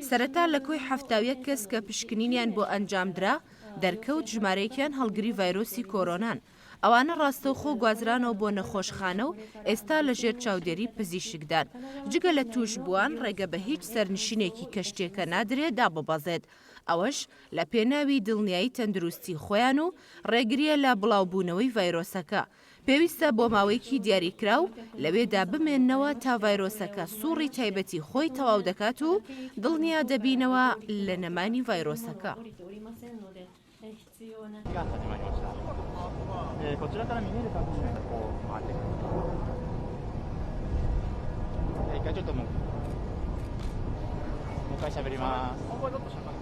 سەرەتا لە کۆی 71 کەس کە پشکنینیان بۆ ئەنجامدرا دەرکەوت ژمارەیەکیان هەڵگری ڤایرۆسی کۆرۆنان. ئەوانە ڕاستەوخۆ گوازرانەوە بۆ نەخۆشخانە و ئێستا لە ژێر چاودێری پزیشکدان. جگە لە توش بووان ڕێگە بە هیچ سەرنشینێکی کەشتێکە نادرێت داببەزێت. ئەوەش لە پێناوی دڵنیایی تەندروستی خۆیان و ڕێگریە لە بڵاوبوونەوەی ڤایرۆسەکە. پێویستە بۆ ماوەیەکی دیاریکراو لەوێدا بمێننەوە تا ڤایرۆسەکە سووڕی تایبەتی خۆی تەواو دەکات و دڵنیا دەبینەوە لە نەمانی ڤایرۆسەکە. こちらから見える感じでこう回ってくる。一回ちょっともう一回喋ります。